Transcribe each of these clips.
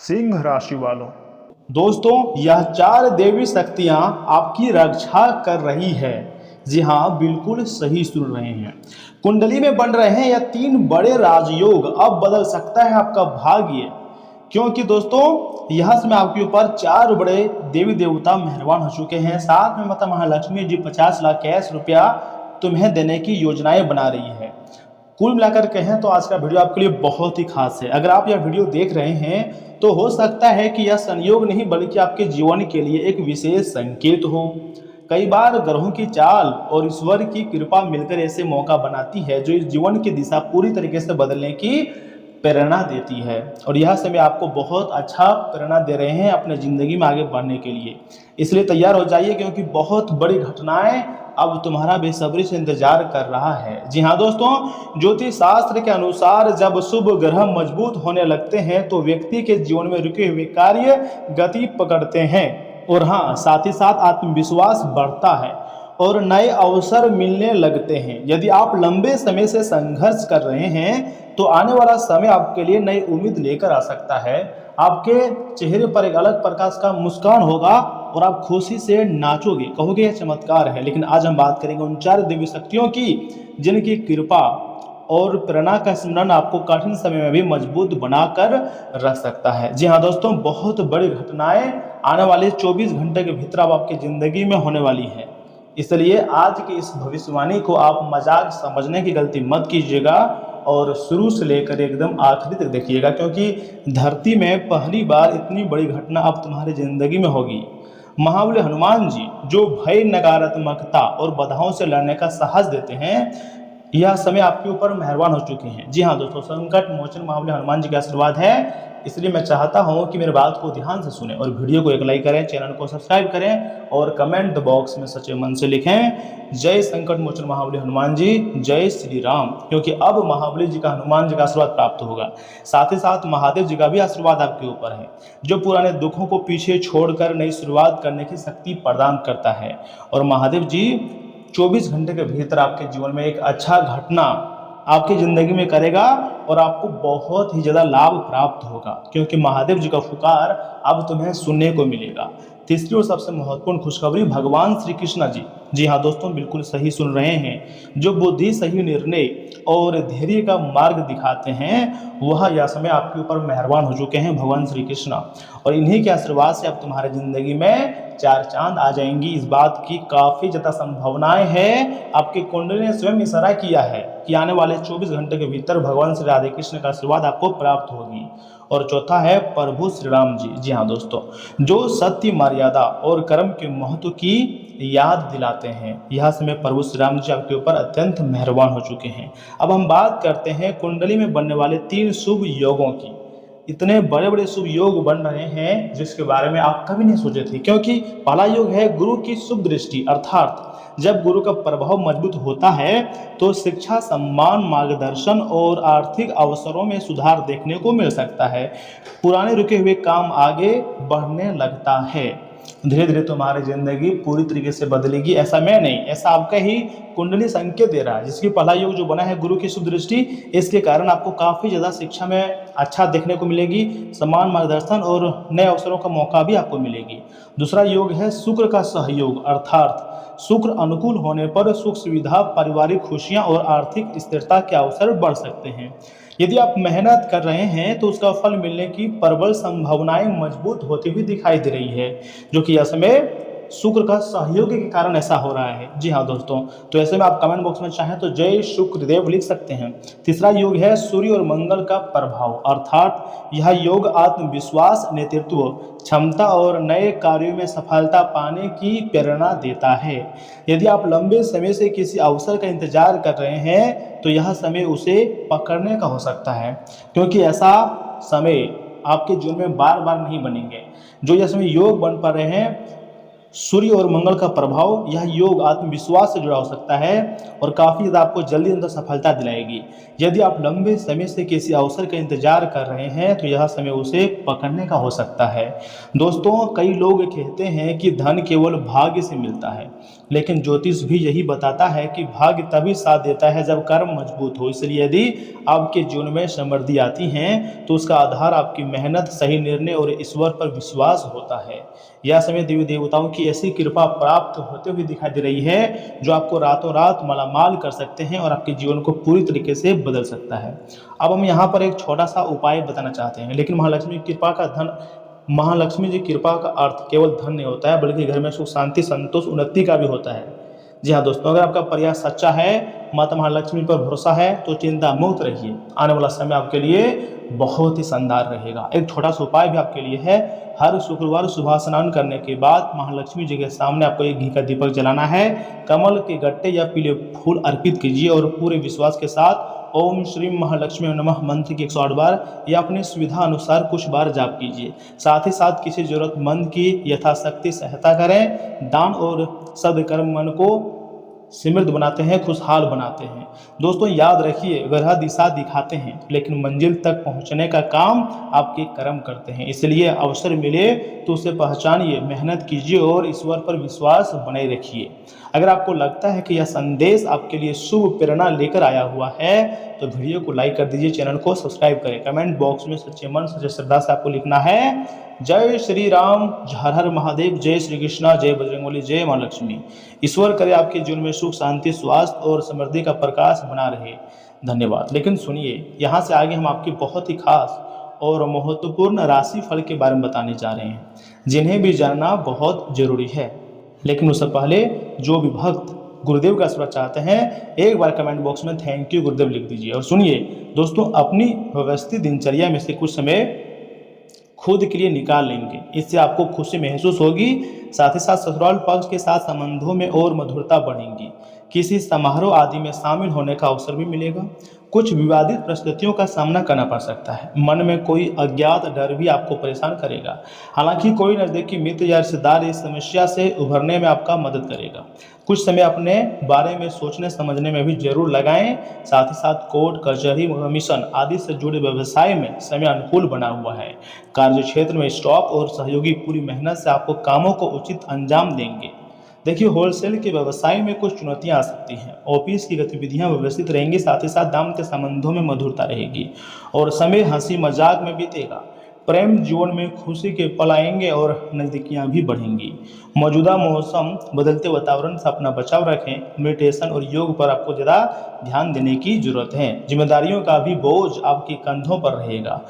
सिंह राशि वालों, दोस्तों, यह 4 देवी शक्तियां आपकी रक्षा कर रही है। जी हाँ, बिल्कुल सही सुन रहे हैं। कुंडली में बन रहे हैं यह 3 बड़े राजयोग। अब बदल सकता है आपका भाग्य, क्योंकि दोस्तों यह समय आपके ऊपर 4 बड़े देवी देवता मेहरबान हो चुके हैं। साथ में माता महालक्ष्मी जी 50 लाख कैश रुपया तुम्हें देने की योजनाएं बना रही है। कुल मिलाकर कहें तो आज का वीडियो आपके लिए बहुत ही खास है। अगर आप यह वीडियो देख रहे हैं तो हो सकता है कि यह संयोग नहीं बल्कि आपके जीवन के लिए एक विशेष संकेत हो। कई बार ग्रहों की चाल और ईश्वर की कृपा मिलकर ऐसे मौका बनाती है जो इस जीवन की दिशा पूरी तरीके से बदलने की प्रेरणा देती है। और यह समय आपको बहुत अच्छा प्रेरणा दे रहे हैं अपने ज़िंदगी में आगे बढ़ने के लिए। इसलिए तैयार हो जाइए, क्योंकि बहुत बड़ी घटनाएं अब तुम्हारा बेसब्री से इंतजार कर रहा है। जी हाँ दोस्तों, ज्योतिष शास्त्र के अनुसार जब शुभ ग्रह मजबूत होने लगते हैं तो व्यक्ति के जीवन में रुके हुए कार्य गति पकड़ते हैं। और हाँ, साथ ही साथ आत्मविश्वास बढ़ता है और नए अवसर मिलने लगते हैं। यदि आप लंबे समय से संघर्ष कर रहे हैं तो आने वाला समय आपके लिए नई उम्मीद लेकर आ सकता है। आपके चेहरे पर एक अलग प्रकार का मुस्कान होगा और आप खुशी से नाचोगे, कहोगे यह चमत्कार है। लेकिन आज हम बात करेंगे उन 4 दिव्य शक्तियों की जिनकी कृपा और प्रेरणा का स्मरण आपको कठिन समय में भी मजबूत बनाकर रख सकता है। जी हाँ दोस्तों, बहुत बड़ी घटनाएं आने वाले 24 घंटे के भीतर अब आपकी ज़िंदगी में होने वाली है। इसलिए आज की इस भविष्यवाणी को आप मजाक समझने की गलती मत कीजिएगा और शुरू से लेकर एकदम आखिरी तक देखिएगा, क्योंकि धरती में पहली बार इतनी बड़ी घटना अब तुम्हारी ज़िंदगी में होगी। महाबली हनुमान जी, जो भय, नकारात्मकता और बाधाओं से लड़ने का साहस देते हैं, यह समय आपके ऊपर मेहरबान हो चुके हैं। जी हाँ दोस्तों, संकट मोचन महाबली हनुमान जी का आशीर्वाद है। इसलिए मैं चाहता हूँ कि मेरी बात को ध्यान से सुनें और वीडियो को एक लाइक करें, चैनल को सब्सक्राइब करें और कमेंट बॉक्स में सच्चे मन से लिखें जय संकट मोचन महाबली हनुमान जी, जय श्री राम। क्योंकि अब महाबली जी का, हनुमान जी का आशीर्वाद प्राप्त होगा। साथ ही साथ महादेव जी का भी आशीर्वाद आपके ऊपर है, जो पुराने दुखों को पीछे छोड़कर नई शुरुआत करने की शक्ति प्रदान करता है। और महादेव जी 24 घंटे के भीतर आपके जीवन में एक अच्छा घटना आपकी ज़िंदगी में करेगा और आपको बहुत ही ज़्यादा लाभ प्राप्त होगा, क्योंकि महादेव जी का पुकार अब तुम्हें सुनने को मिलेगा। तीसरी और सबसे महत्वपूर्ण खुशखबरी, भगवान श्री कृष्ण जी, जी हाँ दोस्तों, बिल्कुल सही सुन रहे हैं, जो बुद्धि, सही निर्णय और धैर्य का मार्ग दिखाते हैं, वह यह समय आपके ऊपर मेहरबान हो चुके हैं भगवान श्री कृष्ण। और इन्हीं के आशीर्वाद से अब तुम्हारे ज़िंदगी में 4 चांद आ जाएंगी। इस बात की काफ़ी ज़्यादा संभावनाएं हैं। आपकी कुंडली ने स्वयं इशारा किया है कि आने वाले 24 घंटे के भीतर भगवान श्री राधे कृष्ण का आशीर्वाद आपको प्राप्त होगी। और चौथा है प्रभु श्री राम जी, जी हाँ दोस्तों, जो सत्य, मर्यादा और कर्म के महत्व की याद दिलाते हैं। यह समय प्रभु श्री राम जी आपके ऊपर अत्यंत मेहरबान हो चुके हैं। अब हम बात करते हैं कुंडली में बनने वाले 3 शुभ योगों की। इतने बड़े बड़े शुभ योग बन रहे हैं जिसके बारे में आप कभी नहीं सोचे थे, क्योंकि पहला योग है गुरु की शुभ दृष्टि। अर्थात जब गुरु का प्रभाव मजबूत होता है तो शिक्षा, सम्मान, मार्गदर्शन और आर्थिक अवसरों में सुधार देखने को मिल सकता है। पुराने रुके हुए काम आगे बढ़ने लगता है। धीरे धीरे तुम्हारी जिंदगी पूरी तरीके से बदलेगी। ऐसा मैं नहीं, ऐसा आपका ही कुंडली संकेत दे रहा है, जिसकी पहला योग जो बना है गुरु की शुभ दृष्टि, इसके कारण आपको काफ़ी ज़्यादा शिक्षा में अच्छा देखने को मिलेगी, सम्मान, मार्गदर्शन और नए अवसरों का मौका भी आपको मिलेगी। दूसरा योग है शुक्र का सहयोग। अर्थात शुक्र अनुकूल होने पर सुख सुविधा, पारिवारिक खुशियाँ और आर्थिक स्थिरता के अवसर बढ़ सकते हैं। यदि आप मेहनत कर रहे हैं तो उसका फल मिलने की प्रबल संभावनाएं मजबूत होती हुई दिखाई दे रही है, जो कि यह समय शुक्र का सहयोग के कारण ऐसा हो रहा है। जी हाँ दोस्तों, तो ऐसे में आप कमेंट बॉक्स में चाहें तो जय शुक्रदेव लिख सकते हैं। तीसरा योग है सूर्य और मंगल का प्रभाव। अर्थात यह योग आत्मविश्वास, नेतृत्व क्षमता और नए कार्यों में सफलता पाने की प्रेरणा देता है। यदि आप लंबे समय से किसी अवसर का इंतजार कर रहे हैं तो यह समय उसे पकड़ने का हो सकता है, क्योंकि ऐसा समय आपके जीवन में बार बार नहीं बनेंगे। जो यह समय योग बन पा रहे हैं सूर्य और मंगल का प्रभाव, यह योग आत्मविश्वास से जुड़ा हो सकता है और काफ़ी ज़्यादा आपको जल्दी अंदर सफलता दिलाएगी। यदि आप लंबे समय से किसी अवसर का इंतजार कर रहे हैं तो यह समय उसे पकड़ने का हो सकता है। दोस्तों, कई लोग कहते हैं कि धन केवल भाग्य से मिलता है, लेकिन ज्योतिष भी यही बताता है कि भाग्य तभी साथ देता है जब कर्म मजबूत हो। इसलिए यदि आपके जीवन में समृद्धि आती है तो उसका आधार आपकी मेहनत, सही निर्णय और ईश्वर पर विश्वास होता है। यह समय देवी देवताओं की ऐसी कृपा प्राप्त होते हुए दिखाई दे रही है जो आपको रातों रात मालामाल कर सकते हैं और आपके जीवन को पूरी तरीके से बदल सकता है। अब हम यहाँ पर एक छोटा सा उपाय बताना चाहते हैं, लेकिन महालक्ष्मी जी कृपा का अर्थ केवल धन नहीं होता है, बल्कि घर में सुख, शांति, संतोष, उन्नति का भी होता है। जी हाँ दोस्तों, अगर आपका प्रयास सच्चा है, माता महालक्ष्मी पर भरोसा है, तो चिंता मुक्त रहिए। आने वाला समय आपके लिए बहुत ही शानदार रहेगा। एक छोटा सा उपाय भी आपके लिए है। हर शुक्रवार सुबह स्नान करने के बाद महालक्ष्मी जी के सामने आपको एक घी का दीपक जलाना है। कमल के गट्टे या पीले फूल अर्पित कीजिए और पूरे विश्वास के साथ ओम श्री महालक्ष्मी नमः मंत्र की 108 बार या अपनी सुविधा अनुसार कुछ बार जाप कीजिए। साथ ही साथ किसी जरूरतमंद की यथाशक्ति सहायता करें। दान और सदकर्म मन को समृद्ध बनाते हैं, खुशहाल बनाते हैं। दोस्तों याद रखिए, ग्रह दिशा दिखाते हैं लेकिन मंजिल तक पहुंचने का काम आपके कर्म करते हैं। इसलिए अवसर मिले तो उसे पहचानिए, मेहनत कीजिए और ईश्वर पर विश्वास बनाए रखिए। अगर आपको लगता है कि यह संदेश आपके लिए शुभ प्रेरणा लेकर आया हुआ है तो वीडियो को लाइक कर दीजिए, चैनल को सब्सक्राइब करें। कमेंट बॉक्स में सच्चे मन सच्चे श्रद्धा से आपको लिखना है जय श्री राम, हर हर महादेव, जय श्री कृष्णा, जय बजरंगबली, जय मां लक्ष्मी। ईश्वर करे आपके जीवन में सुख, शांति, स्वास्थ्य और समृद्धि का प्रकाश बना रहे। धन्यवाद। लेकिन सुनिए, यहाँ से आगे हम आपकी बहुत ही खास और महत्वपूर्ण राशि फल के बारे में बताने जा रहे हैं, जिन्हें भी जानना बहुत जरूरी है। लेकिन उससे पहले जो भी भक्त गुरुदेव का आशीर्वाद चाहते हैं, एक बार कमेंट बॉक्स में थैंक यू गुरुदेव लिख दीजिए। और सुनिए दोस्तों, अपनी व्यवस्थित दिनचर्या में से कुछ समय खुद के लिए निकाल लेंगे, इससे आपको खुशी महसूस होगी। साथ ही साथ ससुराल पक्ष के साथ संबंधों में और मधुरता बढ़ेंगी। किसी समारोह आदि में शामिल होने का अवसर भी मिलेगा। कुछ विवादित परिस्थितियों का सामना करना पड़ सकता है। मन में कोई अज्ञात डर भी आपको परेशान करेगा। हालांकि कोई नज़दीकी मित्र या रिश्तेदार इस समस्या से उभरने में आपका मदद करेगा। कुछ समय अपने बारे में सोचने समझने में भी जरूर लगाएं। साथ ही साथ कोर्ट कचहरी कमीशन आदि से जुड़े व्यवसाय में समय अनुकूल बना हुआ है। कार्य क्षेत्र में स्टाफ और सहयोगी पूरी मेहनत से आपको कामों को उचित अंजाम देंगे। देखिए, होलसेल के व्यवसाय में कुछ चुनौतियां आ सकती हैं। ऑफिस की गतिविधियां व्यवस्थित रहेंगी। साथ ही साथ दाम्पत्य संबंधों में मधुरता रहेगी और समय हंसी मजाक में बीतेगा। प्रेम जीवन में खुशी के पल आएंगे और नज़दीकियां भी बढ़ेंगी। मौजूदा मौसम बदलते वातावरण से अपना बचाव रखें। मेडिटेशन और योग पर आपको ज़्यादा ध्यान देने की जरूरत है। जिम्मेदारियों का भी बोझ आपके कंधों पर रहेगा।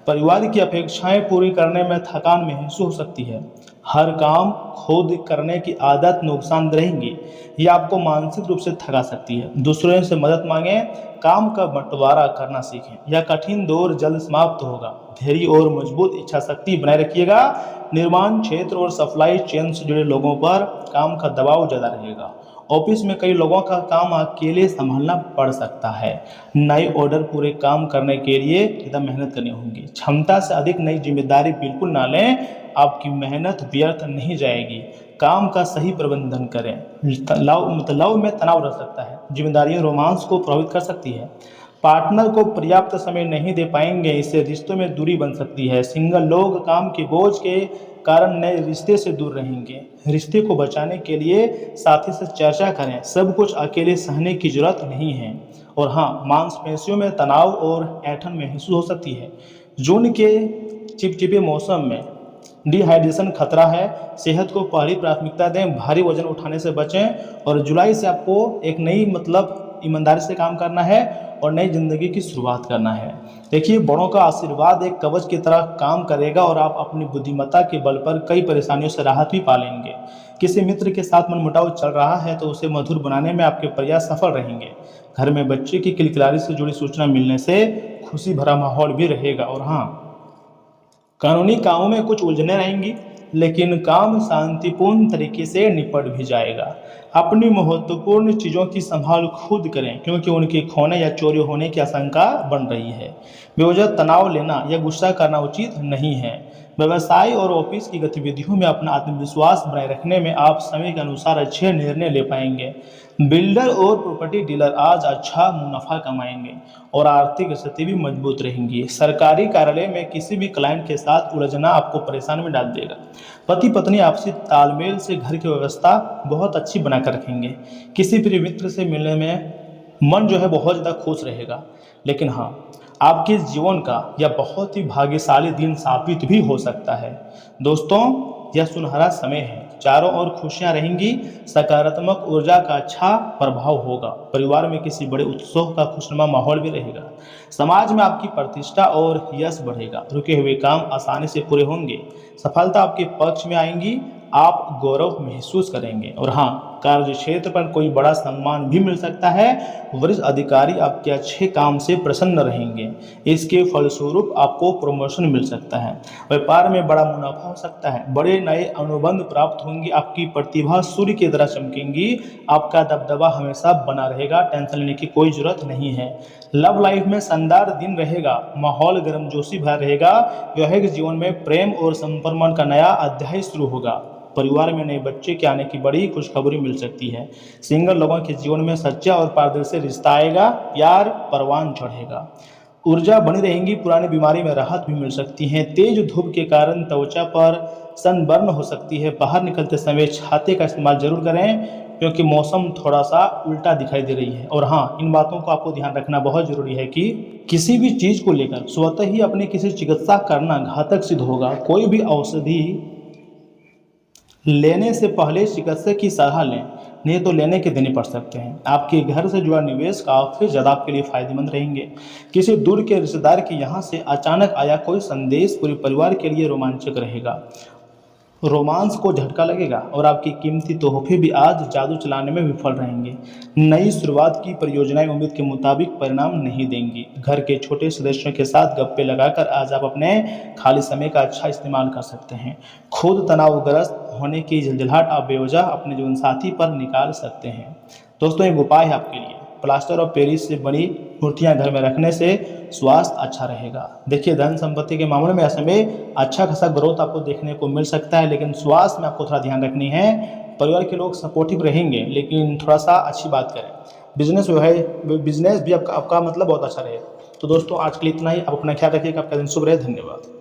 परिवार की अपेक्षाएं पूरी करने में थकान महसूस हो सकती है। हर काम खुद करने की आदत नुकसानदेह रहेंगी। ये आपको मानसिक रूप से थका सकती है। दूसरों से मदद मांगें, काम का बंटवारा करना सीखें। यह कठिन दौर जल्द समाप्त होगा। धैर्य और मजबूत इच्छा शक्ति बनाए रखिएगा। निर्माण क्षेत्र और सप्लाई चेन से जुड़े लोगों पर काम का दबाव ज़्यादा रहेगा। ऑफिस में कई लोगों का काम अकेले संभालना पड़ सकता है। नए ऑर्डर पूरे काम करने के लिए ज़्यादा मेहनत करनी होगी। क्षमता से अधिक नई जिम्मेदारी बिल्कुल ना लें, आपकी मेहनत व्यर्थ नहीं जाएगी। काम का सही प्रबंधन करें। लव में तनाव रह सकता है। जिम्मेदारियां रोमांस को प्रभावित कर सकती है। पार्टनर को पर्याप्त समय नहीं दे पाएंगे, इससे रिश्तों में दूरी बन सकती है। सिंगल लोग काम के बोझ के कारण नए रिश्ते से दूर रहेंगे। रिश्ते को बचाने के लिए साथी से चर्चा करें। सब कुछ अकेले सहने की जरूरत नहीं है। और हाँ, मांसपेशियों में तनाव और ऐंठन महसूस हो सकती है। जून के चिपचिपे मौसम में डिहाइड्रेशन खतरा है। सेहत को पहली प्राथमिकता दें। भारी वजन उठाने से बचें। और जुलाई से आपको एक नई ईमानदारी से काम करना है और नई जिंदगी की शुरुआत करना है। देखिए, बड़ों का आशीर्वाद एक कवच की तरह काम करेगा और आप अपनी बुद्धिमत्ता के बल पर कई परेशानियों से राहत भी पालेंगे। किसी मित्र के साथ मनमुटाव चल रहा है तो उसे मधुर बनाने में आपके प्रयास सफल रहेंगे। घर में बच्चे की किलकिलारी से जुड़ी सूचना मिलने से खुशी भरा माहौल भी रहेगा। और हाँ, कानूनी कामों में कुछ उलझने रहेंगी। लेकिन काम शांतिपूर्ण तरीके से निपट भी जाएगा। अपनी महत्वपूर्ण चीज़ों की संभाल खुद करें, क्योंकि उनके खोने या चोरी होने की आशंका बन रही है। बेवजह तनाव लेना या गुस्सा करना उचित नहीं है। व्यवसाय और ऑफिस की गतिविधियों में अपना आत्मविश्वास बनाए रखने में आप समय के अनुसार अच्छे निर्णय ले पाएंगे। बिल्डर और प्रॉपर्टी डीलर आज अच्छा मुनाफा कमाएंगे और आर्थिक स्थिति भी मजबूत रहेंगी। सरकारी कार्यालय में किसी भी क्लाइंट के साथ उलझना आपको परेशानी में डाल देगा। पति पत्नी आपसी तालमेल से घर की व्यवस्था बहुत अच्छी बनाकर रखेंगे। किसी प्रिय मित्र से मिलने में मन जो है बहुत ज़्यादा खुश रहेगा। लेकिन हाँ, आपके जीवन का यह बहुत ही भाग्यशाली दिन साबित भी हो सकता है। दोस्तों, यह सुनहरा समय है, चारों ओर खुशियां रहेंगी, सकारात्मक ऊर्जा का अच्छा प्रभाव होगा। परिवार में किसी बड़े उत्सव का खुशनुमा माहौल भी रहेगा। समाज में आपकी प्रतिष्ठा और यश बढ़ेगा। रुके हुए काम आसानी से पूरे होंगे। सफलता आपके पक्ष में आएंगी। आप गौरव महसूस करेंगे। और हाँ, कार्य क्षेत्र पर कोई बड़ा सम्मान भी मिल सकता है। वरिष्ठ अधिकारी आपके अच्छे काम से प्रसन्न रहेंगे। इसके फलस्वरूप आपको प्रमोशन मिल सकता है। व्यापार में बड़ा मुनाफा हो सकता है। बड़े नए अनुबंध प्राप्त होंगे। आपकी प्रतिभा सूर्य की तरह चमकेंगी। आपका दबदबा हमेशा बना रहेगा। टेंशन लेने की कोई जरूरत नहीं है। लव लाइफ में शानदार दिन रहेगा। माहौल गर्मजोशी भरा रहेगा। वैवाहिक जीवन में प्रेम और संपर्क का नया अध्याय शुरू होगा। परिवार में नए बच्चे के आने की बड़ी खुशखबरी मिल सकती है। सिंगल लोगों के जीवन में सच्चा और पारदर्शी रिश्ता आएगा। प्यार परवान चढ़ेगा। ऊर्जा बनी रहेगी। पुरानी बीमारी में राहत भी मिल सकती है। तेज धूप के कारण त्वचा पर सनबर्न हो सकती है। बाहर निकलते समय छाते का इस्तेमाल जरूर करें, क्योंकि मौसम थोड़ा सा उल्टा दिखाई दे रही है। और हाँ, इन बातों को आपको ध्यान रखना बहुत जरूरी है कि किसी भी चीज़ को लेकर स्वतः ही अपने किसी चिकित्सा करना घातक सिद्ध होगा। कोई भी औषधि लेने से पहले चिकित्सक की सलाह लें, नहीं तो लेने के देने पड़ सकते हैं। आपके घर से जुड़ा निवेश काफ़ी ज़्यादा आपके लिए फायदेमंद रहेंगे। किसी दूर के रिश्तेदार के यहाँ से अचानक आया कोई संदेश पूरे परिवार के लिए रोमांचक रहेगा। रोमांस को झटका लगेगा और आपकी कीमती तोहफे भी आज जादू चलाने में विफल रहेंगे। नई शुरुआत की परियोजनाएं उम्मीद के मुताबिक परिणाम नहीं देंगी। घर के छोटे सदस्यों के साथ गप्पे लगाकर आज आप अपने खाली समय का अच्छा इस्तेमाल कर सकते हैं। खुद तनावग्रस्त होने की झंझलाहट आप बेवजह अपने जीवन साथी पर निकाल सकते हैं। दोस्तों, एक उपाय है आपके लिए। प्लास्टर ऑफ पेरिस से बनी मूर्तियां घर में रखने से स्वास्थ्य अच्छा रहेगा। देखिए, धन संपत्ति के मामले में ऐसे में अच्छा खासा ग्रोथ आपको देखने को मिल सकता है, लेकिन स्वास्थ्य में आपको थोड़ा ध्यान रखनी है। परिवार के लोग सपोर्टिव रहेंगे, लेकिन थोड़ा सा अच्छी बात करें। बिजनेस जो है, बिजनेस भी आपका मतलब बहुत अच्छा रहेगा। तो दोस्तों, आज के लिए इतना ही। आप अपना ख्याल रखिएगा। आपका दिन शुभ रहे। धन्यवाद।